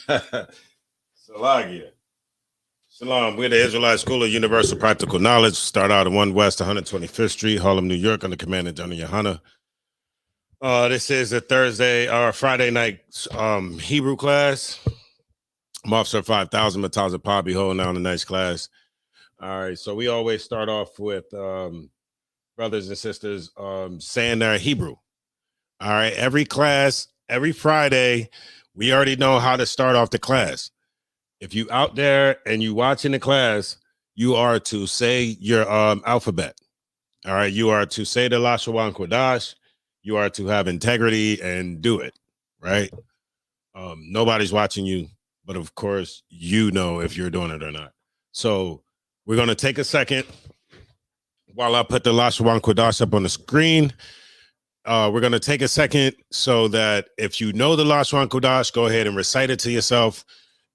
Salagia. Shalom. We're the Israelite School of Universal Practical Knowledge. Start out at 1 West 125th Street, Harlem, New York, under command of Johnny Yohana. This is a Thursday or Friday night Hebrew class. I'm Officer 5000, Mataza Poppy, holding down a nice class. All right, so we always start off with brothers and sisters saying their Hebrew. All right, every class, every Friday, we already know how to start off the class. If you out there and you watching the class, you are to say your alphabet. All right, you are to say the Lashawan Kodash. You are to have integrity and do it, right? Nobody's watching you, but of course, you know if you're doing it or not. So we're going to take a second while I put the Lashawan Kodash up on the screen. We're going to take a second so that if you know the Lashawan Kodash, go ahead and recite it to yourself.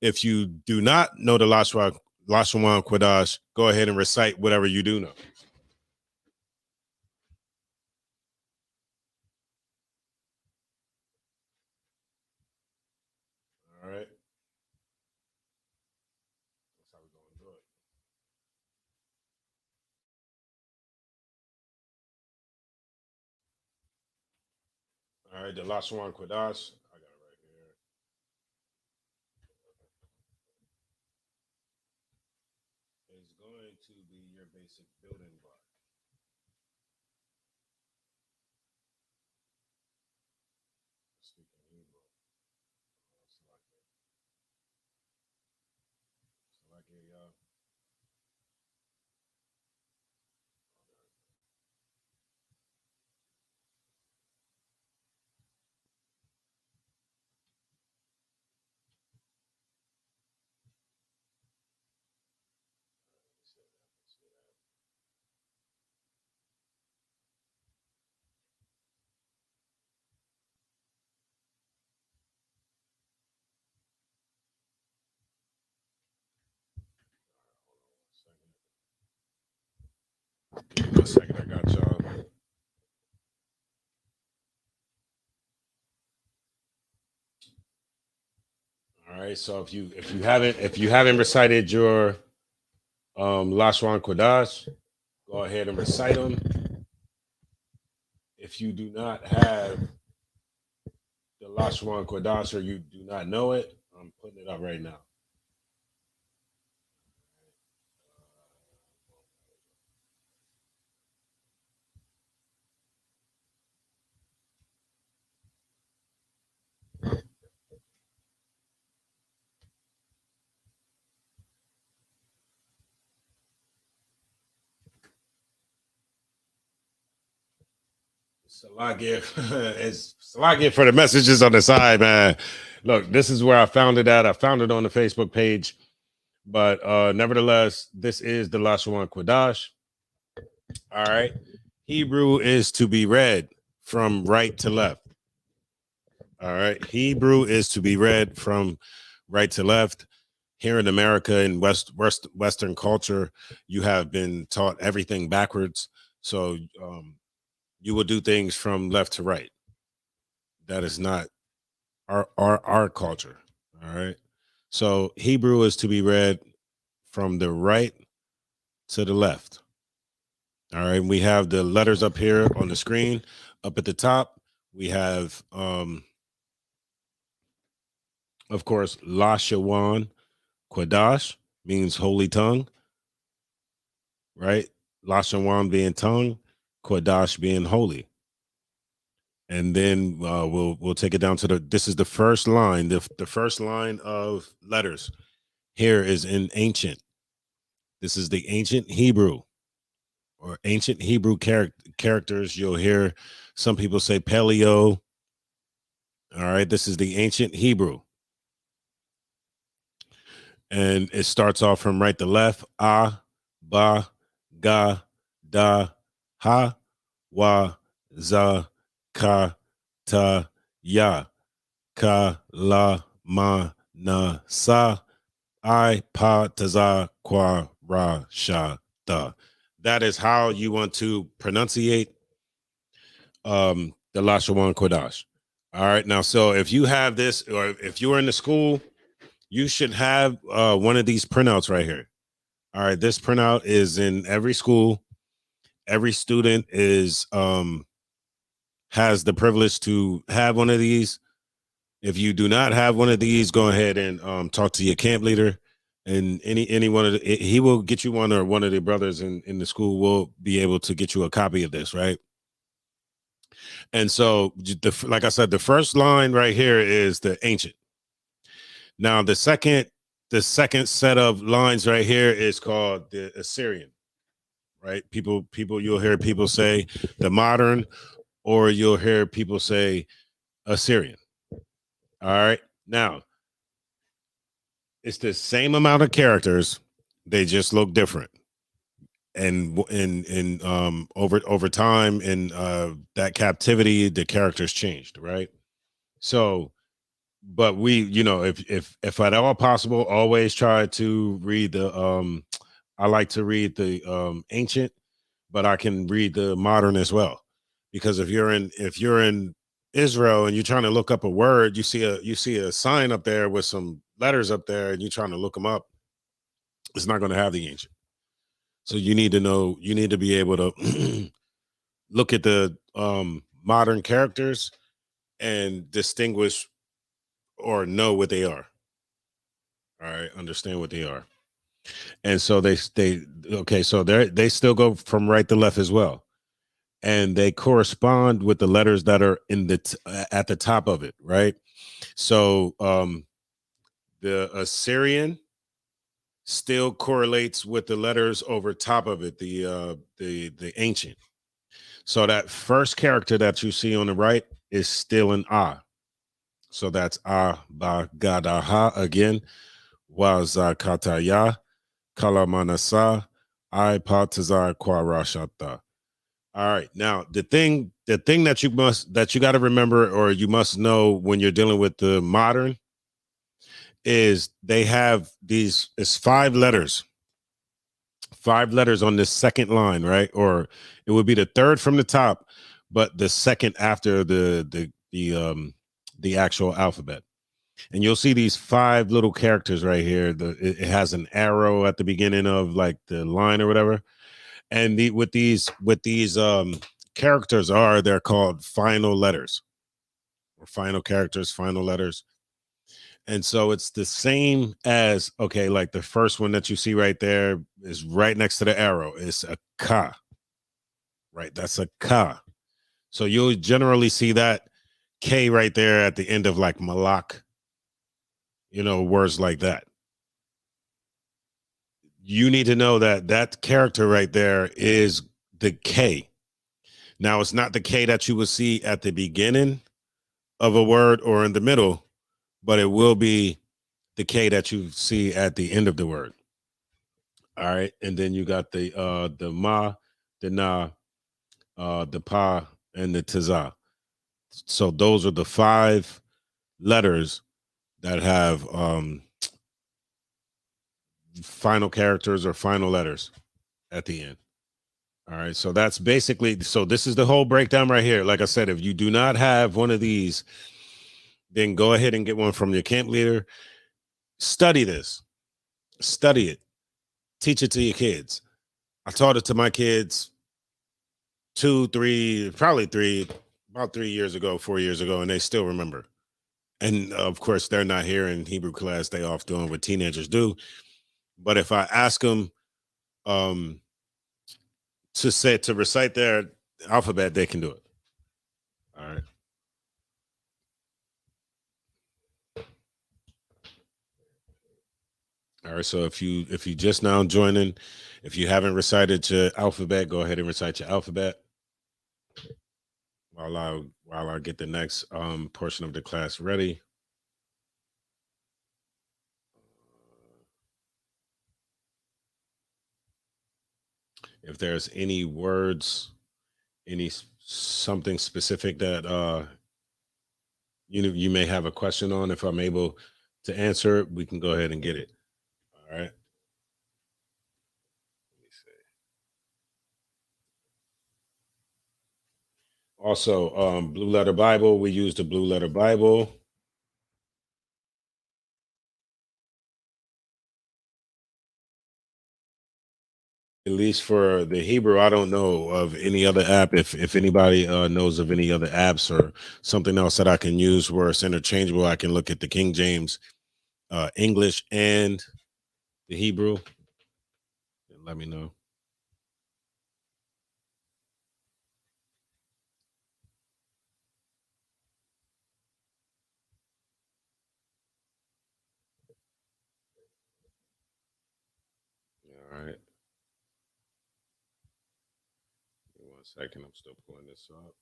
If you do not know the Lashawan Kodash, go ahead and recite whatever you do know. All right. That's how we're going to do it. All right, the Lashawan Kodash. I got it right here. It's going to be your basic building block. Speaking Hebrew. Y'all. Give me a second. I got y'all. All right. So if you haven't recited your Lashawan Kodash, go ahead and recite them. If you do not have the Lashawan Kodash or you do not know it, I'm putting it up right now. Salagia for the messages on the side, man. Look, this is where I found it at. I found it on the Facebook page. But nevertheless, this is the Lashawan Kodash. All right. Hebrew is to be read from right to left. All right. Hebrew is to be read from right to left. Here in America in Western culture, you have been taught everything backwards. So you will do things from left to right. That is not our culture. All right. So Hebrew is to be read from the right to the left. All right. We have the letters up here on the screen. Up at the top, we have of course, Lashawan Kodash means holy tongue. Right? Lashawan being tongue, Kodash being holy. And then we'll take it down to this is the first line. The first line of letters here is in ancient. This is the ancient Hebrew or ancient Hebrew characters. You'll hear some people say paleo. All right, this is the ancient Hebrew. And it starts off from right to left. Ah, ba, ga, da, ha, wa, za, ka, ta, ya, ka, la, ma, na, sa, I, pa, taza, kwa, ra, sha, da. That is how you want to pronunciate the Lashawan Kodash. All right. Now, so if you have this, or if you are in the school you should have one of these printouts right here. All right, this printout is in every school. Every student is has the privilege to have one of these. If you do not have one of these, go ahead and talk to your camp leader, and any one of he will get you one, or one of the brothers in the school will be able to get you a copy of this, right? And so, like I said, the first line right here is the ancient. Now, the second set of lines right here is called the Assyrian, right? People, you'll hear people say the modern, or you'll hear people say Assyrian. All right. Now, it's the same amount of characters, they just look different. And over time in that captivity, the characters changed, right? So, but we, if at all possible, always try to read the I like to read the ancient, but I can read the modern as well. Because if you're in Israel and you're trying to look up a word, you see a sign up there with some letters up there, and you're trying to look them up, it's not going to have the ancient. So you need to be able to look at the modern characters and distinguish or know what they are. All right, understand what they are. And so they okay, so they still go from right to left as well. And they correspond with the letters that are at the top of it, right? So the Assyrian still correlates with the letters over top of it, the ancient. So that first character that you see on the right is still an ah. So that's ah ba gadaha again. Wazakataya kalamanasa I patazar kwarashata. All right. Now the thing that you got to remember, or you must know when you're dealing with the modern, is they have these, it's five letters on this second line, right? Or it would be the third from the top, but the second after the actual alphabet. And you'll see these five little characters right here. It has an arrow at the beginning of like the line or whatever. And with these characters they're called final letters, or final characters, final letters. And so it's the same as, okay, like the first one that you see right there is right next to the arrow. It's a ka, right? That's a ka. So you'll generally see that K right there at the end of like Malak, words like that. You need to know that that character right there is the K. Now, it's not the K that you will see at the beginning of a word or in the middle, but it will be the K that you see at the end of the word. All right. And then you got the ma, the na, the pa, and the taza. So those are the five letters that have final characters or final letters at the end. All right. So that's basically, so this is the whole breakdown right here. Like I said, if you do not have one of these, then go ahead and get one from your camp leader. Study this, study it, teach it to your kids. I taught it to my kids probably about 3 years ago, 4 years ago, and they still remember. And of course, they're not here in Hebrew class; they off doing what teenagers do. But if I ask them um, to recite their alphabet, they can do it. All right. All right. So if you just now joining, if you haven't recited your alphabet, go ahead and recite your alphabet while I get the next portion of the class ready. If there's any words, something specific that you may have a question on, if I'm able to answer it, we can go ahead and get it. All right. Also, Blue Letter Bible. We use the Blue Letter Bible. least for the Hebrew, I don't know of any other app. If anybody knows of any other apps or something else that I can use where it's interchangeable, I can look at the King James English and the Hebrew. Let me know. All right. Give me 1 second. I'm still pulling this up.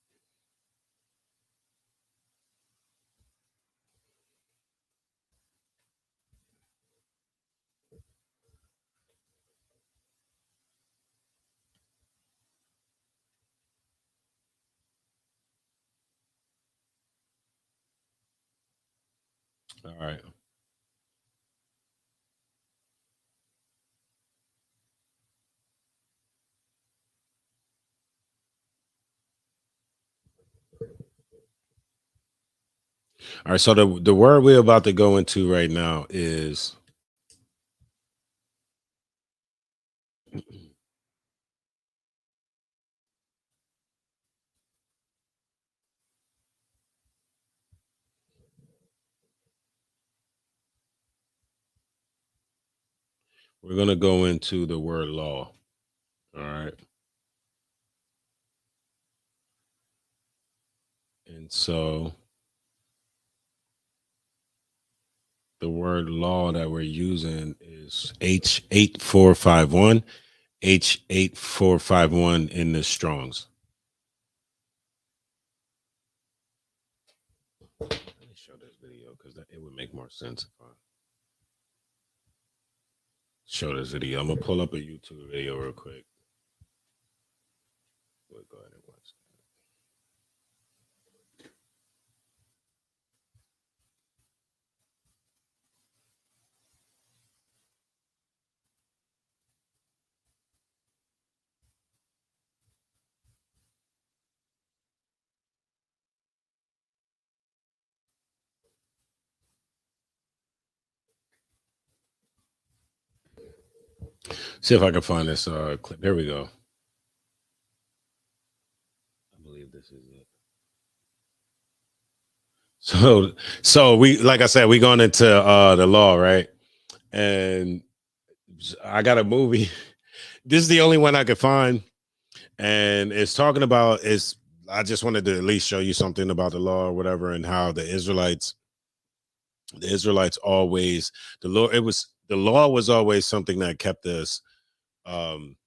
All right. All right. So the word we're about to go into right now is we're gonna go into the word law. All right. And so the word law that we're using is H8451. H8451 in the Strongs. Let me show this video because it would make more sense if I show this video. I'm gonna pull up a YouTube video real quick. We'll go ahead and watch that. See if I can find this clip. There we go. I believe this is it. So we, like I said, we going into the law, right? And I got a movie. This is the only one I could find, and it's talking about is. I just wanted to at least show you something about the law or whatever, and how the Israelites always, the law was always something that kept us um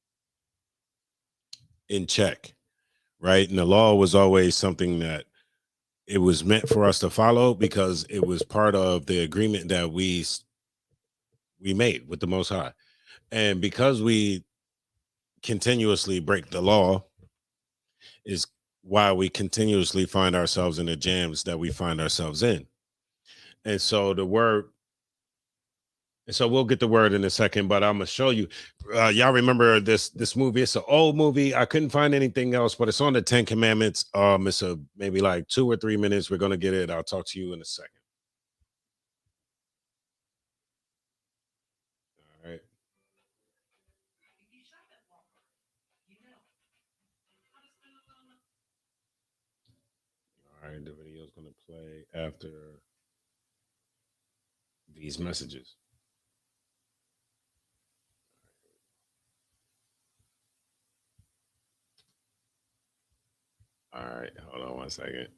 in check, right? And the law was always something that it was meant for us to follow because it was part of the agreement that we made with the Most High. And because we continuously break the law is why we continuously find ourselves in the jams that we find ourselves in. And so the word, and so we'll get the word in a second, but I'm gonna show you. Y'all remember this movie? It's an old movie. I couldn't find anything else, but it's on the Ten Commandments. It's a maybe like 2 or 3 minutes. We're gonna get it. I'll talk to you in a second. All right. All right. The video is gonna play after these messages. All right. Hold on 1 second.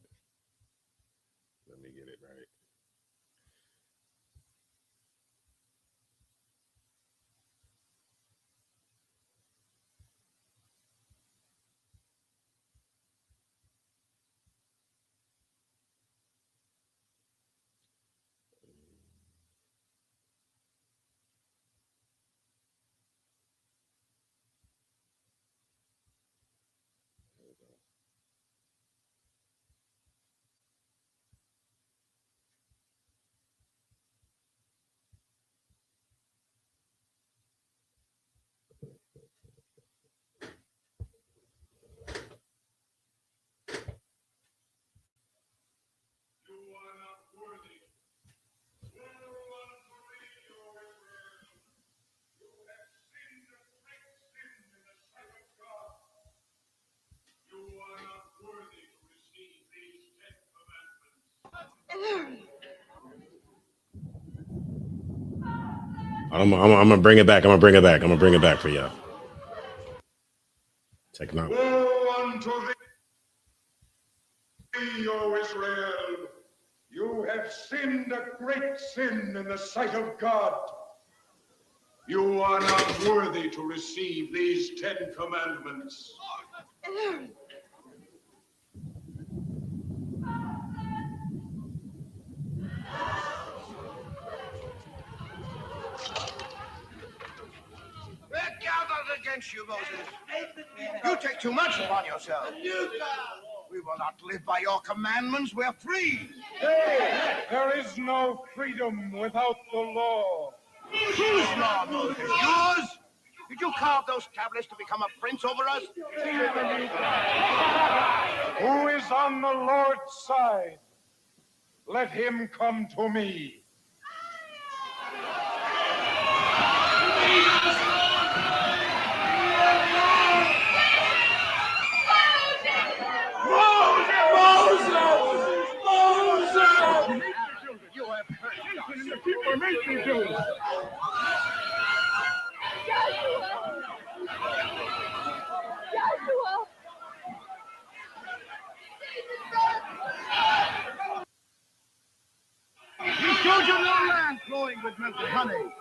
Let me get it right. I'm gonna bring it back. I'm gonna bring it back. I'm gonna bring it back for y'all. Check it out. Woe unto thee, O Israel! You have sinned a great sin in the sight of God. You are not worthy to receive these 10 commandments. We're gathered against you, Moses. You take too much upon yourself. We will not live by your commandments. We're free. Hey, there is no freedom without the law. Whose law, Moses? Yours? Did you carve those tablets to become a prince over us? Who is on the Lord's side? Let him come to me. You have hurt us. People make me do it. We showed you no land flowing with milk and honey.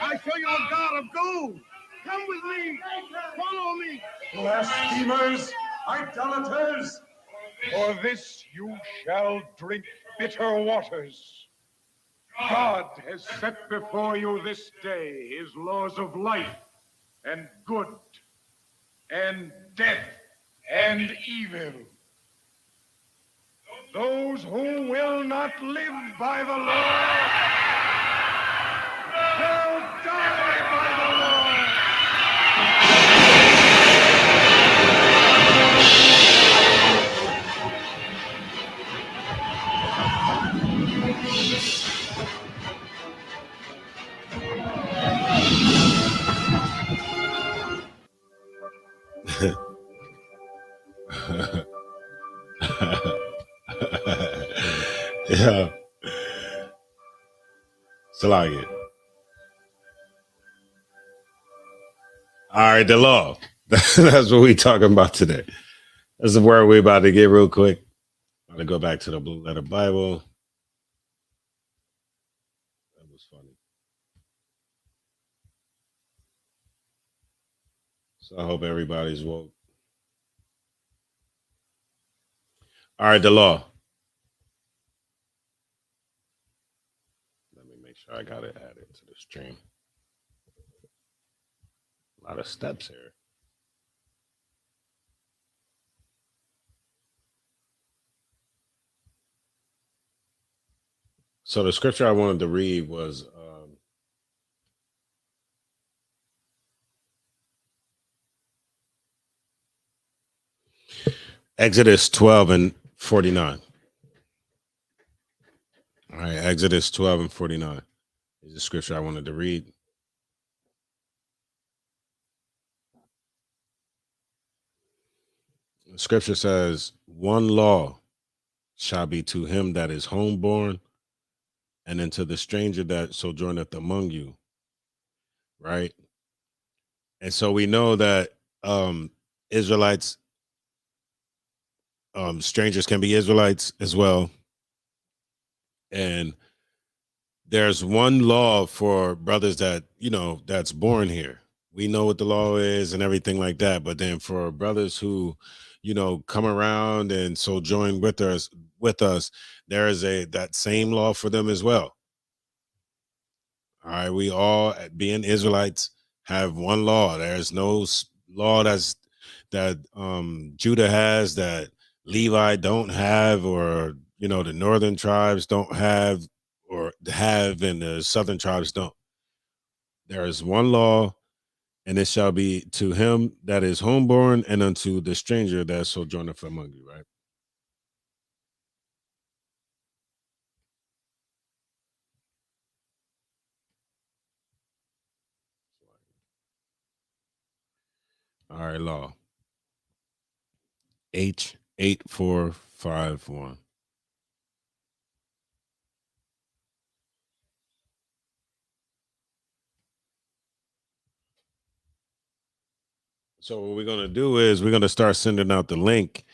I show you a God of gold. Come with me. Follow me. Blasphemers, idolaters, for this you shall drink bitter waters. God has set before you this day his laws of life and good and death and evil. Those who will not live by the law shall die by the law. Yeah. Salagi. All right, the law. That's what we talking about today. That's the word we about to get real quick. I'm gonna go back to the Blue Letter Bible. That was funny. So I hope everybody's woke. All right, the law. Let me make sure I got it added to the stream. A lot of steps here. So the scripture I wanted to read was Exodus 12 and 49. All right, Exodus 12 and 49 is the scripture I wanted to read. The scripture says, one law shall be to him that is homeborn, and unto the stranger that sojourneth among you. Right. And so we know that Israelites, strangers can be Israelites as well. And there's one law for brothers that, that's born here. We know what the law is and everything like that. But then for brothers who, come around and sojourn with us, there is that same law for them as well. All right, we all, being Israelites, have one law. There's no law that Judah has that Levi don't have, or the northern tribes don't have, or have, and the southern tribes don't. There is one law, and it shall be to him that is homeborn, and unto the stranger that sojourneth among you. Right. All right, law H8451. So what we're gonna do is we're gonna start sending out the link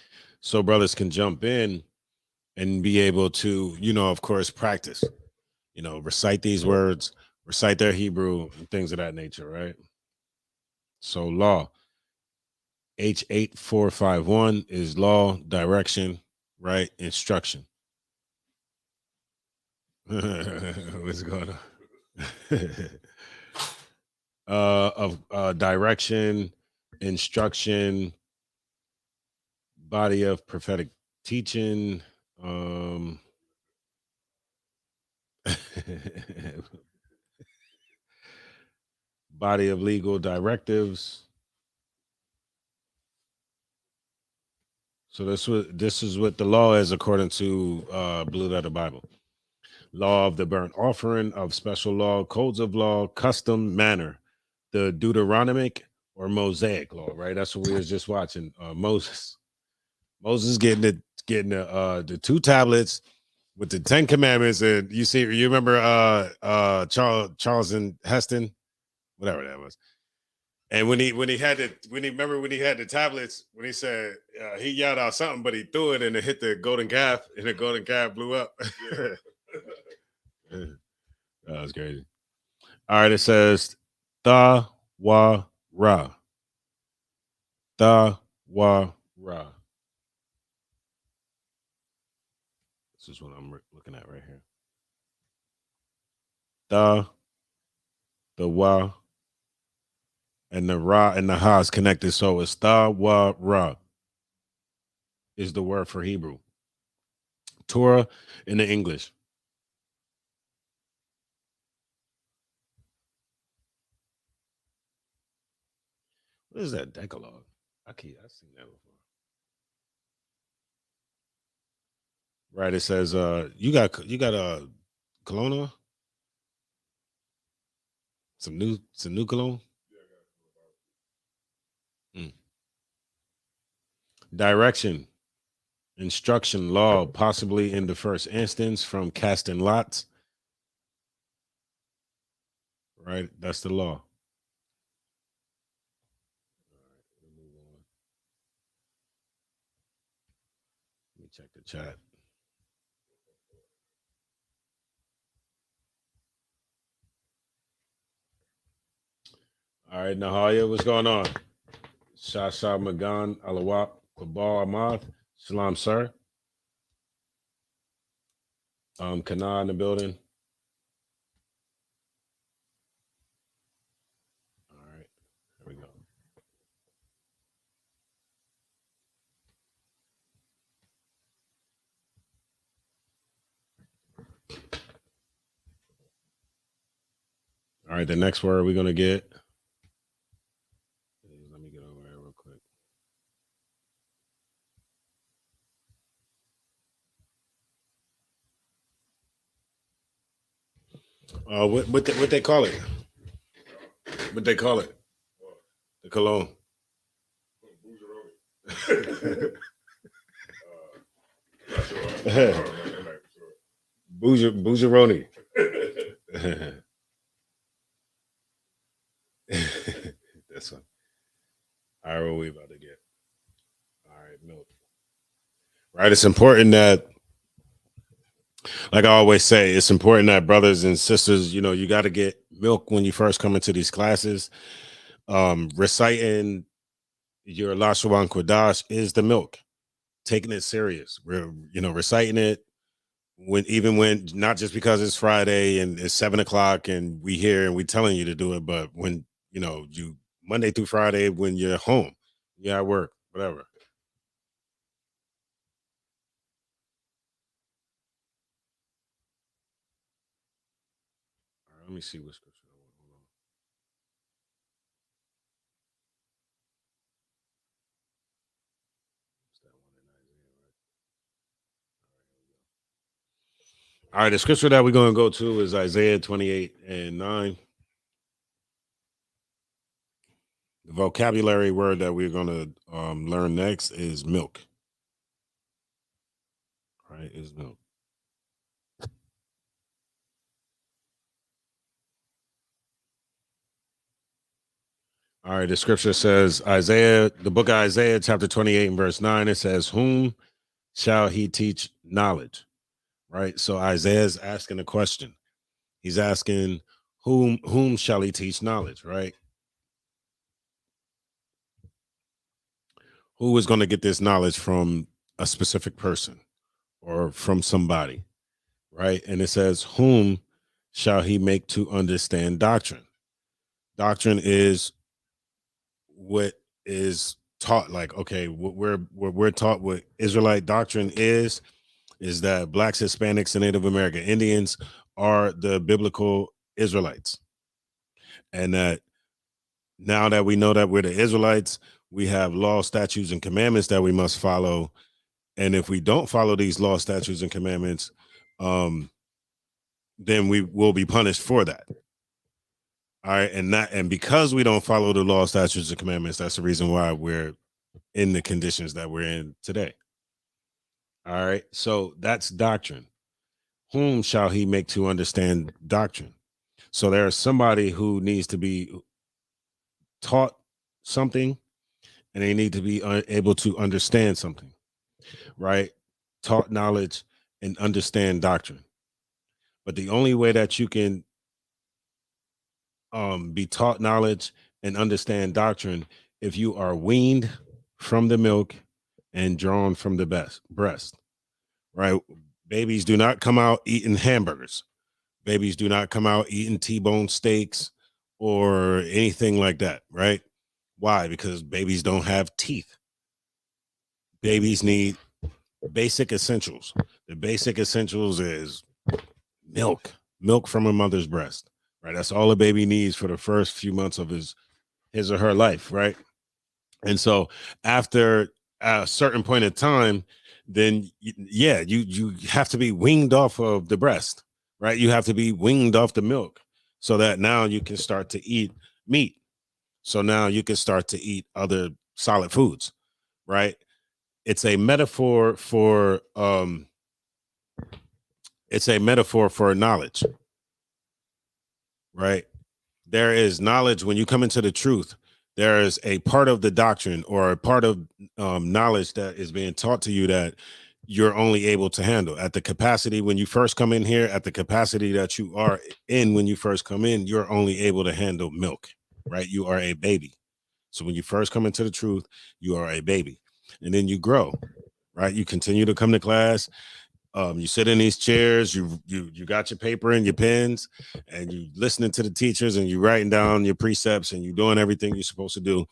so brothers can jump in and be able to, of course, practice. Recite these words, recite their Hebrew, and things of that nature, right? So law H8451 is law, direction, right? Instruction. What's going on? Of direction, instruction, body of prophetic teaching, body of legal directives. So this is what the law is according to Blue Letter Bible. Law of the burnt offering, of special law, codes of law, custom, manner, the Deuteronomic or Mosaic law, right? That's what we was just watching. Moses getting the two tablets with the 10 commandments, and you remember Charles and Heston, whatever that was. And when he had the tablets, when he said he yelled out something, but he threw it and it hit the golden calf, and the golden calf blew up. That was crazy. All right, it says "ta wa ra." "Ta wa ra." This is what I'm looking at right here. "Ta," the wa, and the ra and the ha is connected, so it's "ta wa ra" is the word for Hebrew. Torah in the English. What is that Decalogue? I've seen that before. Right. It says you got a cologne, some new cologne. Mm. Direction, instruction, law, possibly in the first instance from casting lots. Right. That's the law. Let me check the chat. All right, Nahaya, what's going on? Shasha Magan Alawat Kabal Ahmad. Salam, sir. Kana in the building. All right, here we go. All right, the next word we're gonna get. Let me get over here real quick. What they call it? What they call it? The cologne. Bougeroni. That's one. All right, what we about to get? All right, milk. Right, it's important that, like I always say, it's important that brothers and sisters, you got to get milk when you first come into these classes. Reciting your Lashawan Kodash is the milk. Taking it serious. We're, reciting it when not just because it's Friday and it's 7 o'clock and we here and we telling you to do it, but when you Monday through Friday when you're home, you're at work, whatever. All right, let me see what scripture I want. Hold on. It's that one in Isaiah, right? All right, the scripture that we're going to go to is Isaiah 28:9. The vocabulary word that we're going to learn next is milk. Right, is milk. All right, the scripture says, Isaiah, the book of Isaiah, chapter 28 and verse 9, it says, whom shall he teach knowledge? Right? So Isaiah is asking a question. He's asking, whom shall he teach knowledge, right? Who is going to get this knowledge from a specific person or from somebody, right? And it says, whom shall he make to understand doctrine? Doctrine is what is taught. Like, okay, what we're taught, what Israelite doctrine is that blacks, Hispanics, and Native American Indians are the biblical Israelites. And that now that we know that we're the Israelites, we have law, statutes, and commandments that we must follow. And if we don't follow these law, statutes, and commandments, then we will be punished for that. All right. And because we don't follow the law, statutes, and commandments, that's the reason why we're in the conditions that we're in today. All right. So that's doctrine. Whom shall he make to understand doctrine? So there's somebody who needs to be taught something, and they need to be able to understand something, right? Taught knowledge and understand doctrine. But the only way that you can be taught knowledge and understand doctrine if you are weaned from the milk and drawn from the breast, right? Babies do not come out eating hamburgers. Babies do not come out eating T-bone steaks or anything like that, right? Why? Because babies don't have teeth. Babies need basic essentials. The basic essentials is milk from a mother's breast, right? That's all a baby needs for the first few months of his or her life, right? And so after a certain point of time, then you have to be weaned off of the breast, right? You have to be weaned off the milk so that now you can start to eat meat. So now you can start to eat other solid foods, right? It's a metaphor for knowledge, right? There is knowledge when you come into the truth. There is a part of the doctrine or a part of knowledge that is being taught to you that you're only able to handle at the capacity when you first come in here, at the capacity that you are in when you first come in, you're only able to handle milk, right? You are a baby. So when you first come into the truth, you are a baby, and then you grow, right? You continue to come to class. You sit in these chairs, you got your paper and your pens, and you listening to the teachers, and you writing down your precepts, and you doing everything you're supposed to do.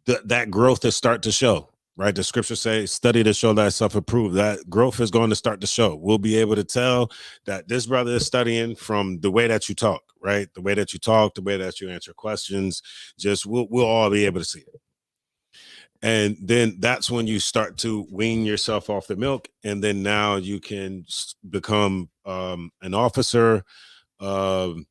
That growth is start to show, right? The scripture says, study to show thyself approved. That growth is going to start to show. We'll be able to tell that this brother is studying from the way that you talk, right? The way that you talk, the way that you answer questions, just we'll all be able to see it. And then that's when you start to wean yourself off the milk. And then now you can become an officer, Lord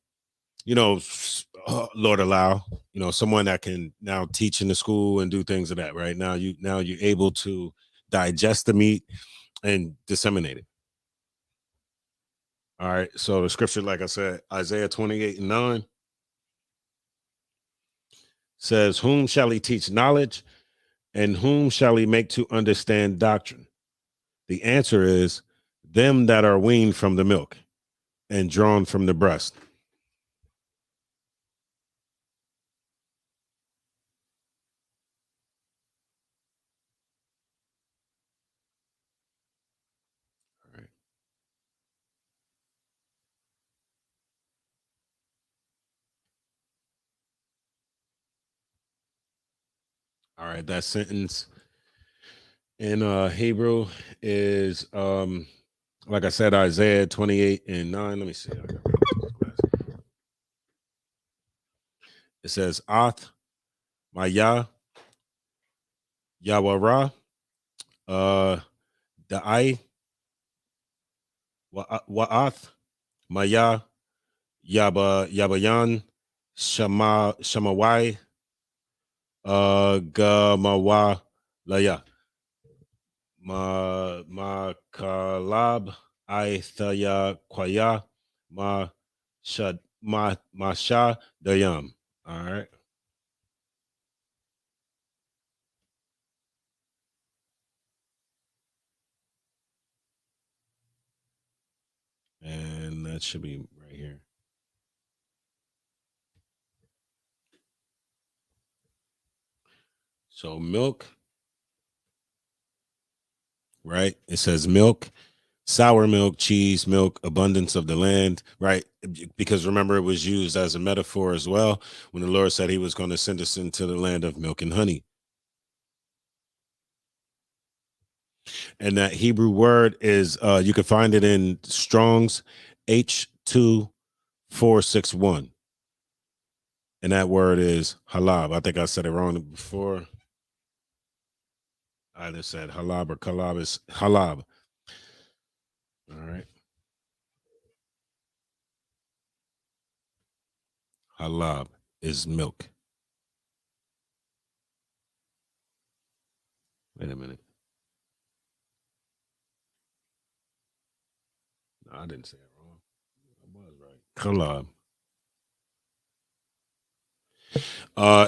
allow, someone that can now teach in the school and do things of that, right? Now you're able to digest the meat and disseminate it. All right. So the scripture, like I said, Isaiah 28 and 9 says, whom shall he teach knowledge? And whom shall he make to understand doctrine? The answer is them that are weaned from the milk and drawn from the breast. All right. All right. That sentence in Hebrew is like I said, Isaiah 28 and 9. Let me see. It says Ath Maya Yawara Da'ai Wa'ath Maya Yabayan Shamawai Gamawa Laya Makalab Aithaya Kwaya Ma Sha Dayam. All right. And that should be right here. So milk, right? It says milk, sour milk, cheese, milk, abundance of the land, right? Because remember, it was used as a metaphor as well when the Lord said he was going to send us into the land of milk and honey. And that Hebrew word is, you can find it in Strong's H2461. And that word is halab. I think I said it wrong before. I either said halab or kalab. Is halab. All right. Halab is milk. Wait a minute. No, I didn't say it wrong. I was right. Kalab.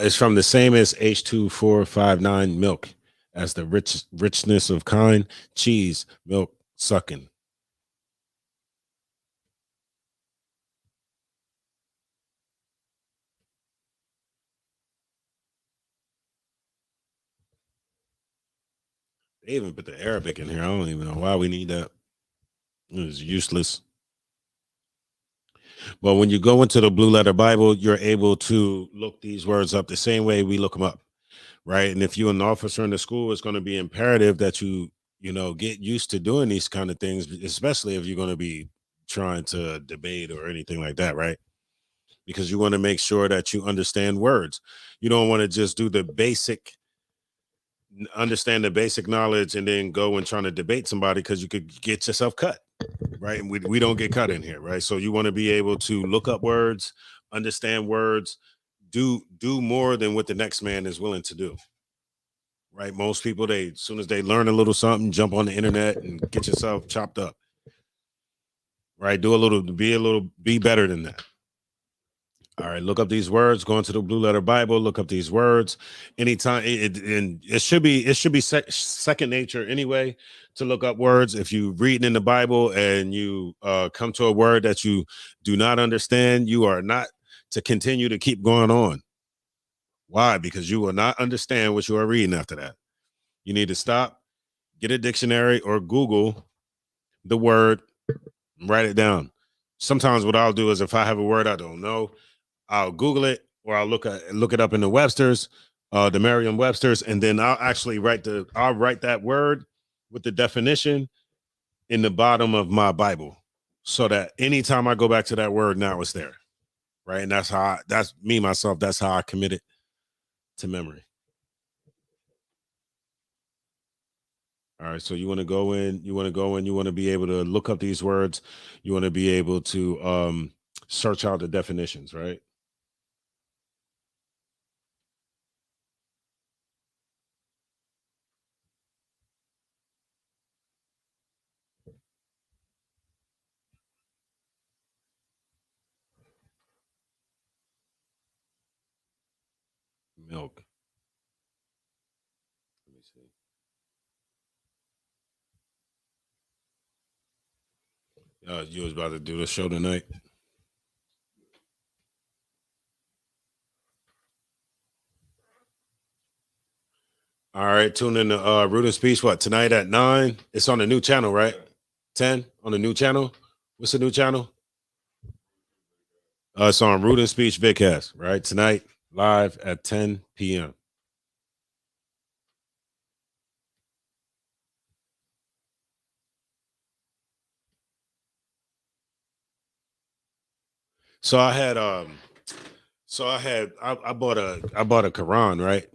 It's from the same as H2459 milk, as the richness of kind, cheese, milk, sucking. They even put the Arabic in here. I don't even know why we need that. It was useless. But when you go into the Blue Letter Bible, you're able to look these words up the same way we look them up, right? And if you're an officer in the school, it's going to be imperative that you know, get used to doing these kind of things, especially if you're going to be trying to debate or anything like that, right? Because you want to make sure that you understand words. You don't want to just do the basic, understand the basic knowledge and then go and trying to debate somebody, because you could get yourself cut, right? And we don't get cut in here, right? So you want to be able to look up words, understand words, do more than what the next man is willing to do, right? Most people, they, as soon as they learn a little something, jump on the internet and get yourself chopped up, right? Be better than that. All right, look up these words. Go into the Blue Letter Bible. Look up these words. Anytime, and it should be second nature anyway to look up words. If you reading in the Bible and you come to a word that you do not understand, you are not to continue to keep going on. Why? Because you will not understand what you are reading after that. You need to stop, get a dictionary or Google the word, write it down. Sometimes what I'll do is, if I have a word I don't know, I'll Google it, or I'll look it up in the Webster's, the Merriam-Webster's, and then I'll actually write that word with the definition in the bottom of my Bible, so that anytime I go back to that word, now it's there, right? And that's me myself. That's how I commit it to memory. All right, so you want to go in, you want to be able to look up these words, you want to be able to search out the definitions, right? Milk. Let me see. You was about to do the show tonight. All right, tune in to Root and Speech. What, tonight at 9? It's on the new channel, right? 10 on the new channel. What's the new channel? It's on Root and Speech Vidcast, right? Tonight, live at 10 p.m. So I bought a Quran, right?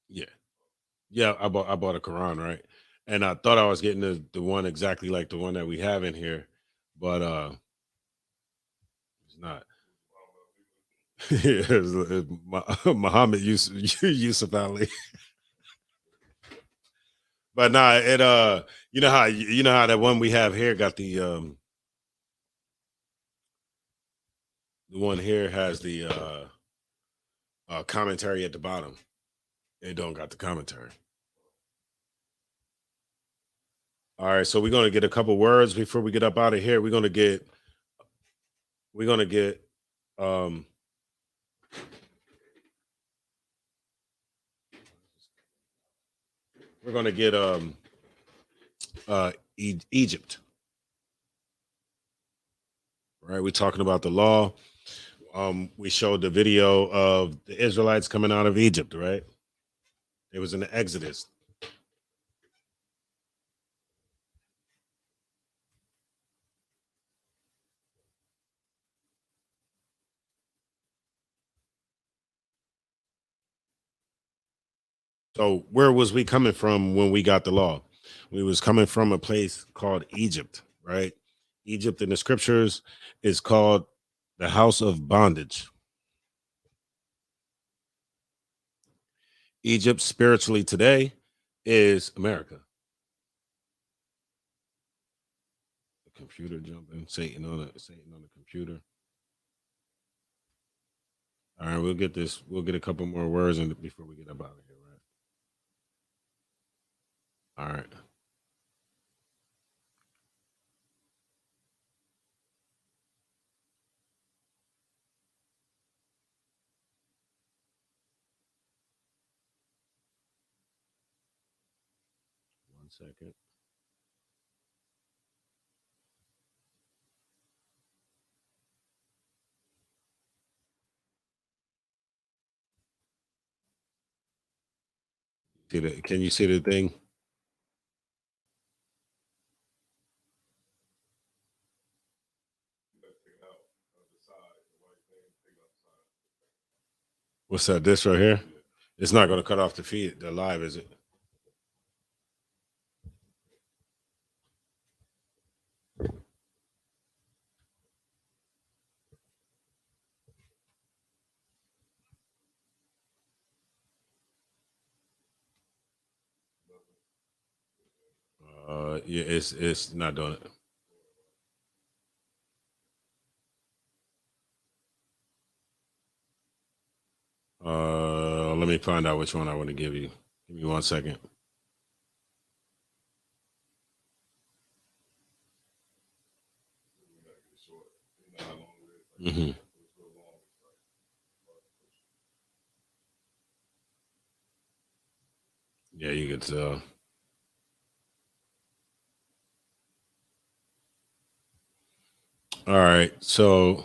Yeah. Yeah, I bought a Quran, right? And I thought I was getting the one exactly like the one that we have in here, but it's not. It's Muhammad Yusuf Ali. But nah, you know how that one we have here got the one here has the commentary at the bottom. It don't got the commentary. All right, so we're gonna get a couple words before we get up out of here. We're gonna get um we're gonna get Egypt. Right, we're talking about the law. We showed the video of the Israelites coming out of Egypt, right? It was in the Exodus. So where was we coming from when we got the law? We was coming from a place called Egypt, right? Egypt in the scriptures is called the house of bondage. Egypt spiritually today is America. The computer jumping, Satan on the computer. All right, we'll get this. We'll get a couple more words in before we get up out of here, right? All right. One second. See the? Can you see the thing? What's that? This right here? It's not going to cut off the feed, the live, is it? Yeah, it's not doing it. Let me find out which one I want to give you. Give me 1 second. Mm-hmm. Yeah, you could tell. All right, so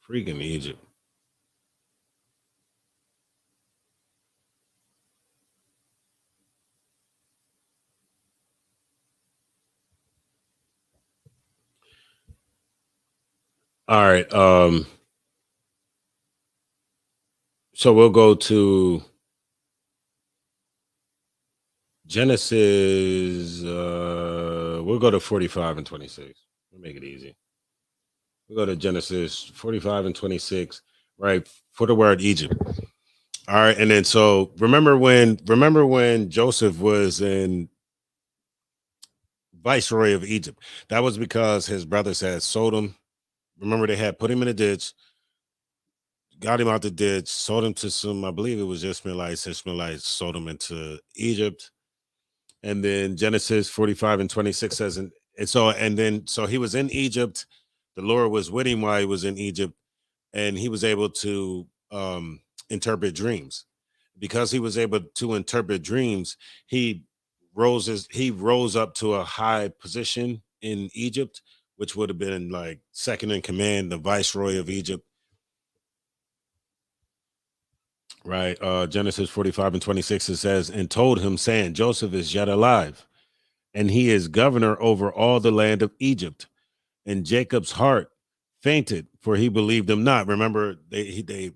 freaking Egypt. All right, so we'll go to Genesis. We'll go to 45 and 26. We'll make it easy. We'll go to Genesis 45 and 26, right? For the word Egypt. All right, and then so remember when Joseph was in viceroy of Egypt. That was because his brothers had sold him. Remember, they had put him in a ditch, got him out the ditch, sold him to some, I believe it was Ishmaelites. Ishmaelites sold him into Egypt. And then Genesis 45 and 26 says, so he was in Egypt. The Lord was with him while he was in Egypt, and he was able to interpret dreams. Because he was able to interpret dreams, he rose up to a high position in Egypt, which would have been like second in command, the viceroy of Egypt, right? Genesis 45 and 26, it says, and told him, saying, Joseph is yet alive, and he is governor over all the land of Egypt. And Jacob's heart fainted, for he believed him not. Remember, the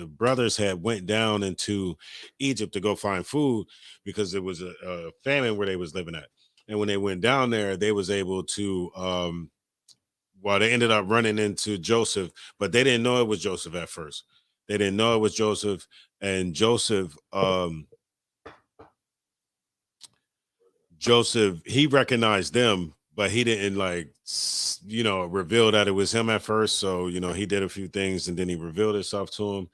brothers had went down into Egypt to go find food because there was a famine where they was living at. And when they went down there, they was able to well, they ended up running into Joseph, but they didn't know it was Joseph at first. They didn't know it was Joseph, and Joseph, he recognized them, but he didn't reveal that it was him at first. So, he did a few things and then he revealed himself to him.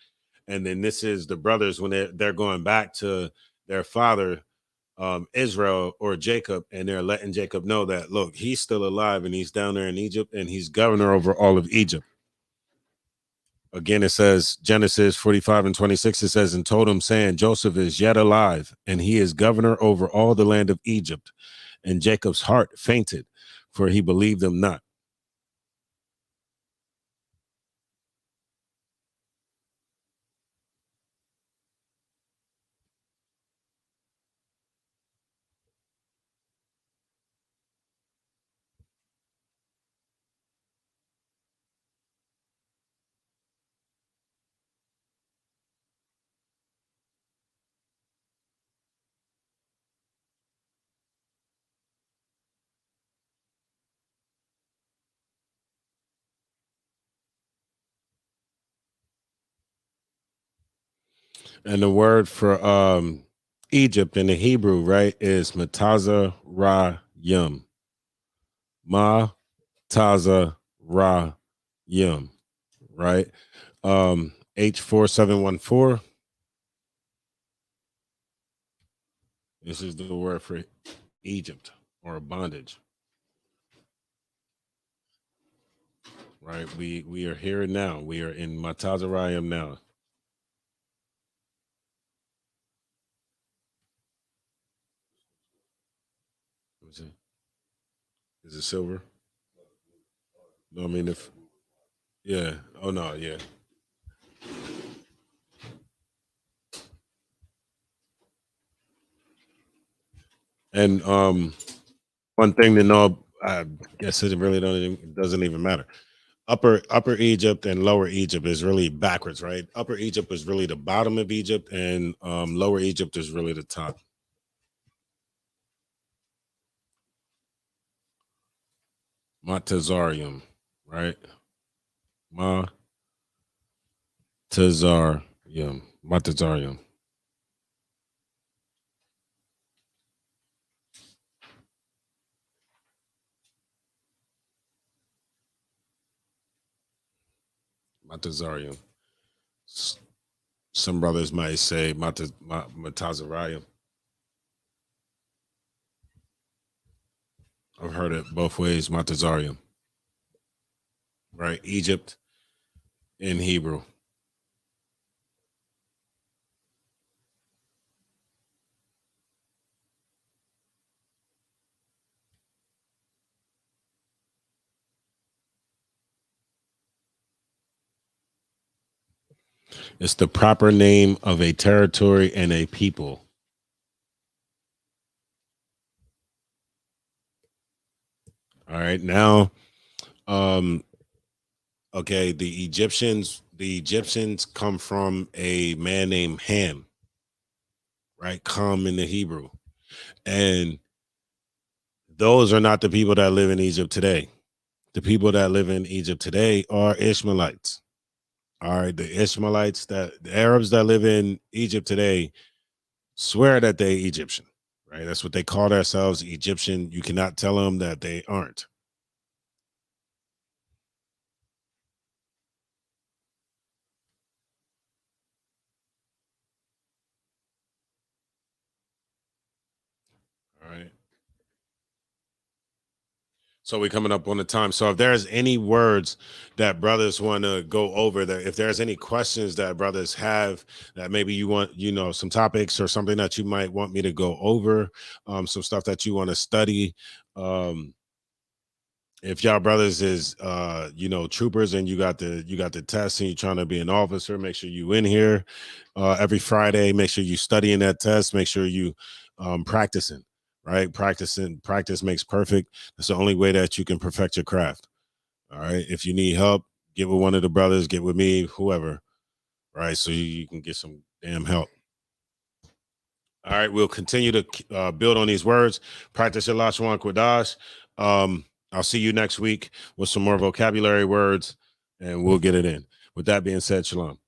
And then this is the brothers when they're going back to their father, Israel or Jacob, and they're letting Jacob know that, look, he's still alive and he's down there in Egypt and he's governor over all of Egypt. Again, it says Genesis 45:26, it says, and told him, saying, Joseph is yet alive, and he is governor over all the land of Egypt. And Jacob's heart fainted, for he believed them not. And the word for Egypt in the Hebrew, right, is Mataza Ra Yum. Ma Taza Ra Yum, right? H4714. This is the word for Egypt or bondage. Right? We are here now. We are in Matazarayim now. Is it silver? No, I mean if yeah. Oh no, yeah. And one thing to know, I guess it really doesn't even matter. Upper Egypt and Lower Egypt is really backwards, right? Upper Egypt is really the bottom of Egypt, and Lower Egypt is really the top. Matazarium, right? Matazarium. Matazarium. Matazarium. Some brothers might say Matazarium. I've heard it both ways, Matazarium. Right? Egypt in Hebrew. It's the proper name of a territory and a people. All right. Now, okay, the Egyptians come from a man named Ham, right? Kam in the Hebrew. And those are not the people that live in Egypt today. The people that live in Egypt today are Ishmaelites. All right, the Ishmaelites, the Arabs that live in Egypt today swear that they Egyptian, right? That's what they call themselves, Egyptian. You cannot tell them that they aren't. All right. So we're coming up on the time. So if there's any words that brothers want to go over, that if there's any questions that brothers have that maybe you want, some topics or something that you might want me to go over, some stuff that you want to study. If y'all brothers is troopers and you got the test and you're trying to be an officer, make sure you in here every Friday. Make sure you studying that test. Make sure you practicing. Right, practice makes perfect. That's the only way that you can perfect your craft. All right, if you need help, get with one of the brothers, get with me, whoever. Right, so you can get some damn help. All right, we'll continue to build on these words. Practice your Lashwan Kwadash. I'll see you next week with some more vocabulary words, and we'll get it in. With that being said, shalom.